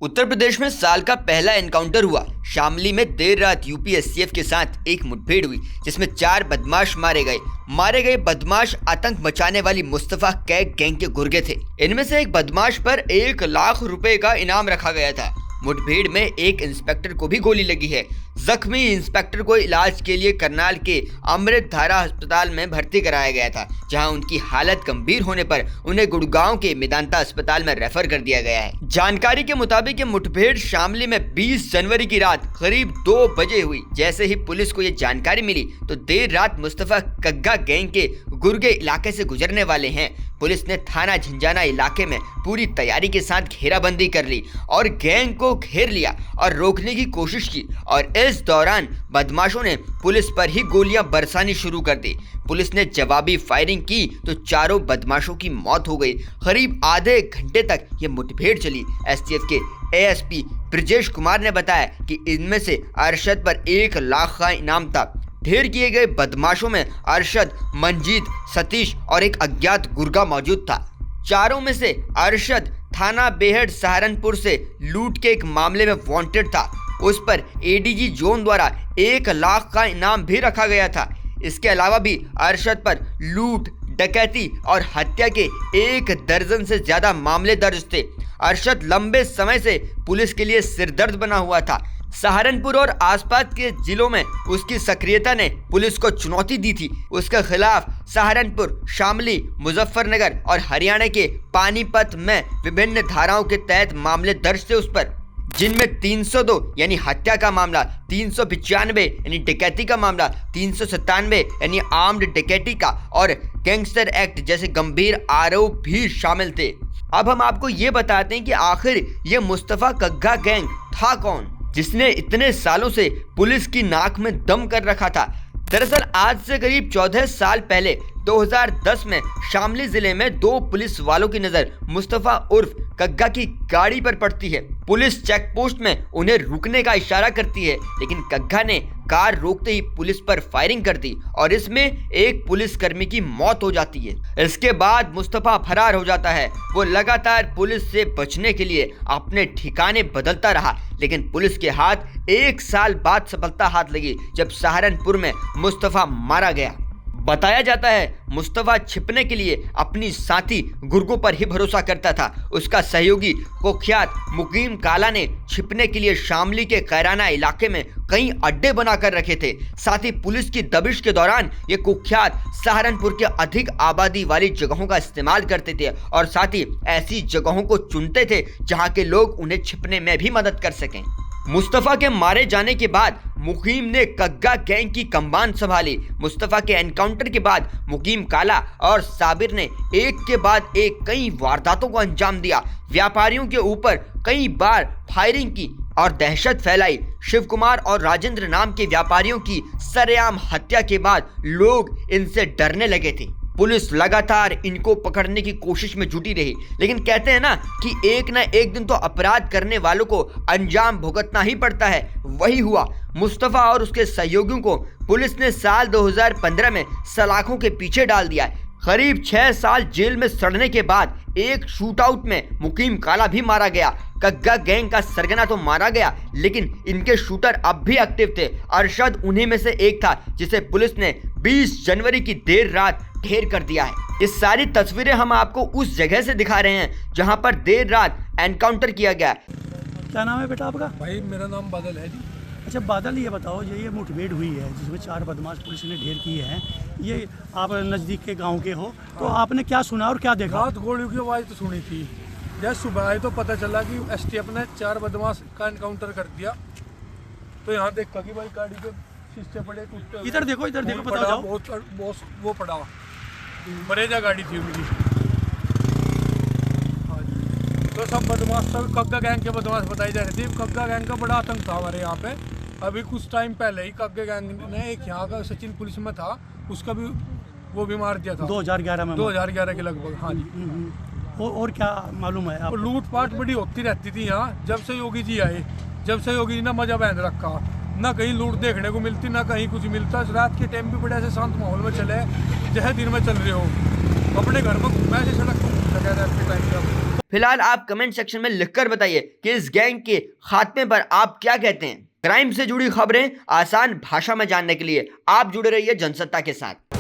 उत्तर प्रदेश में साल का पहला एनकाउंटर हुआ। शामली में देर रात यूपीएससीएफ के साथ एक मुठभेड़ हुई जिसमें 4 बदमाश मारे गए बदमाश आतंक मचाने वाली मुस्तफा कैग गैंग के गुर्गे थे। इनमें से एक बदमाश पर 1 लाख रुपए का इनाम रखा गया था। मुठभेड़ में एक इंस्पेक्टर को भी गोली लगी है। जख्मी इंस्पेक्टर को इलाज के लिए करनाल के अमृत धारा अस्पताल में भर्ती कराया गया था, जहां उनकी हालत गंभीर होने पर उन्हें गुड़गांव के मेदांता अस्पताल में रेफर कर दिया गया है। जानकारी के मुताबिक ये मुठभेड़ शामली में 20 जनवरी की रात करीब 2 बजे हुई। जैसे ही पुलिस को ये जानकारी मिली तो देर रात मुस्तफा कग्गा गैंग के गुर्गे इलाके से गुजरने वाले हैं। पुलिस ने थाना झंझाना इलाके में पूरी तैयारी के साथ घेराबंदी कर ली और गैंग को घेर लिया और रोकने की कोशिश की, और इस दौरान बदमाशों ने पुलिस पर ही गोलियां बरसानी शुरू कर दी। पुलिस ने जवाबी फायरिंग की तो चारों बदमाशों की मौत हो गई। करीब आधे घंटे तक ये मुठभेड़ चली। एसटीएफ के एएसपी ब्रजेश कुमार ने बताया कि इनमें से अरशद पर 1 लाख का इनाम था। ढेर किए गए बदमाशों में अरशद, मंजीत, सतीश और एक अज्ञात गुर्गा मौजूद था। चारों में से अरशद थाना बेहड़ सहारनपुर से लूट के एक मामले में वांटेड था। उस पर एडीजी जोन द्वारा 1 लाख का इनाम भी रखा गया था। इसके अलावा भी अरशद पर लूट, डकैती और हत्या के 1 दर्जन से ज्यादा मामले दर्ज थे। अरशद लंबे समय से पुलिस के लिए सिरदर्द बना हुआ था। सहारनपुर और आसपास के जिलों में उसकी सक्रियता ने पुलिस को चुनौती दी थी। उसके खिलाफ सहारनपुर, शामली, मुजफ्फरनगर और हरियाणा के पानीपत में विभिन्न धाराओं के तहत मामले दर्ज थे उस पर, जिनमें 302 यानी हत्या का मामला, 395 यानी डकैती का मामला, 397 यानी आर्म्ड डकैती का और गैंगस्टर एक्ट जैसे गंभीर आरोप भी शामिल थे। अब हम आपको ये बताते हैं कि आखिर ये मुस्तफा कग्गा गैंग था कौन, जिसने इतने सालों से पुलिस की नाक में दम कर रखा था। दरअसल आज से करीब 14 साल पहले 2010 में शामली जिले में 2 पुलिस वालों की नजर मुस्तफा उर्फ कग्गा की गाड़ी पर पड़ती है। पुलिस चेक पोस्ट में उन्हें रुकने का इशारा करती है, लेकिन कग्गा ने कार रोकते ही पुलिस पर फायरिंग कर दी और इसमें एक पुलिसकर्मी की मौत हो जाती है। इसके बाद मुस्तफा फरार हो जाता है। वो लगातार पुलिस से बचने के लिए अपने ठिकाने बदलता रहा, लेकिन पुलिस के हाथ 1 साल बाद सफलता हाथ लगी जब सहारनपुर में मुस्तफा मारा गया। बताया जाता है मुस्तफा छिपने के लिए अपनी साथी गुर्गों पर ही भरोसा करता था। उसका सहयोगी कुख्यात मुकीम काला ने छिपने के लिए शामली के कैराना इलाके में कई अड्डे बनाकर रखे थे। साथ ही पुलिस की दबिश के दौरान ये कुख्यात सहारनपुर के अधिक आबादी वाली जगहों का इस्तेमाल करते थे और साथ ही ऐसी जगहों को चुनते थे जहां के लोग उन्हें छिपने में भी मदद कर सकें। मुस्तफा के मारे जाने के बाद मुकीम ने कग्गा गैंग की कमान संभाली। मुस्तफा के एनकाउंटर के बाद मुकीम काला और साबिर ने एक के बाद एक कई वारदातों को अंजाम दिया। व्यापारियों के ऊपर कई बार फायरिंग की और दहशत फैलाई। शिव कुमार और राजेंद्र नाम के व्यापारियों की सरेआम हत्या के बाद लोग इनसे डरने लगे थे। पुलिस लगातार इनको पकड़ने की कोशिश में जुटी रही, लेकिन कहते हैं ना कि एक न एक दिन तो अपराध करने वालों को अंजाम भुगतना ही पड़ता है। वही हुआ। मुस्तफा और उसके सहयोगियों को पुलिस ने साल 2015 में सलाखों के पीछे डाल दिया। करीब 6 साल जेल में सड़ने के बाद एक शूटआउट में मुकीम काला भी मारा गया। कग्गा गैंग का सरगना तो मारा गया, लेकिन इनके शूटर अब भी एक्टिव थे। अरशद उन्हीं में से एक था जिसे पुलिस ने 20 जनवरी की देर रात ढेर कर दिया है। ये सारी तस्वीरें हम आपको उस जगह से दिखा रहे हैं जहां पर देर रात एनकाउंटर किया गया। क्या नाम है बेटा आपका? भाई मेरा नाम बादल है जी। अच्छा बादल, ये बताओ, ये मुठभेड़ हुई है जिसमें 4 बदमाश पुलिस ने ढेर किए हैं, ये आप नज़दीक के गांव के हो, तो आपने क्या सुना और क्या देखा? रात गोलियों की आवाज़ तो सुनी थी। जब सुबह आई तो पता चला कि एसटीएफ ने 4 बदमाश का एनकाउंटर कर दिया। तो यहाँ देखा कि भाई गाड़ी के शीशे पड़े, टूटे। इधर देखो बताओ जाओ। बहुत वो पड़ा बरेजा गाड़ी थी उनकी। तो सब बदमाश, सब कग्गा गैंग के बदमाश बताई जा रही थी। कग्गा गैंग का बड़ा आतंक था हमारे यहाँ पे। अभी कुछ टाइम पहले ही कग्गा गैंग ने एक यहाँ का सचिन पुलिस में था, उसका भी वो भी मार दिया था 2011 में। 2011 के लगभग। हाँ जी। और क्या मालूम है आपको? लूट पाट बड़ी होती रहती थी यहाँ जब से योगी जी आए। जब से योगी जी ने मजा बांध रखा, ना कहीं लूट देखने को मिलती, ना कहीं कुछ मिलता। रात के टाइम भी बड़े ऐसे शांत माहौल में चले जैसे दिन में चल रहे हो, अपने घर में घूमे ऐसे सड़क पर घूम सके रात के टाइम पे। फिलहाल आप कमेंट सेक्शन में लिखकर बताइए कि इस गैंग के खात्मे पर आप क्या कहते हैं। क्राइम से जुड़ी खबरें आसान भाषा में जानने के लिए आप जुड़े रहिए जनसत्ता के साथ।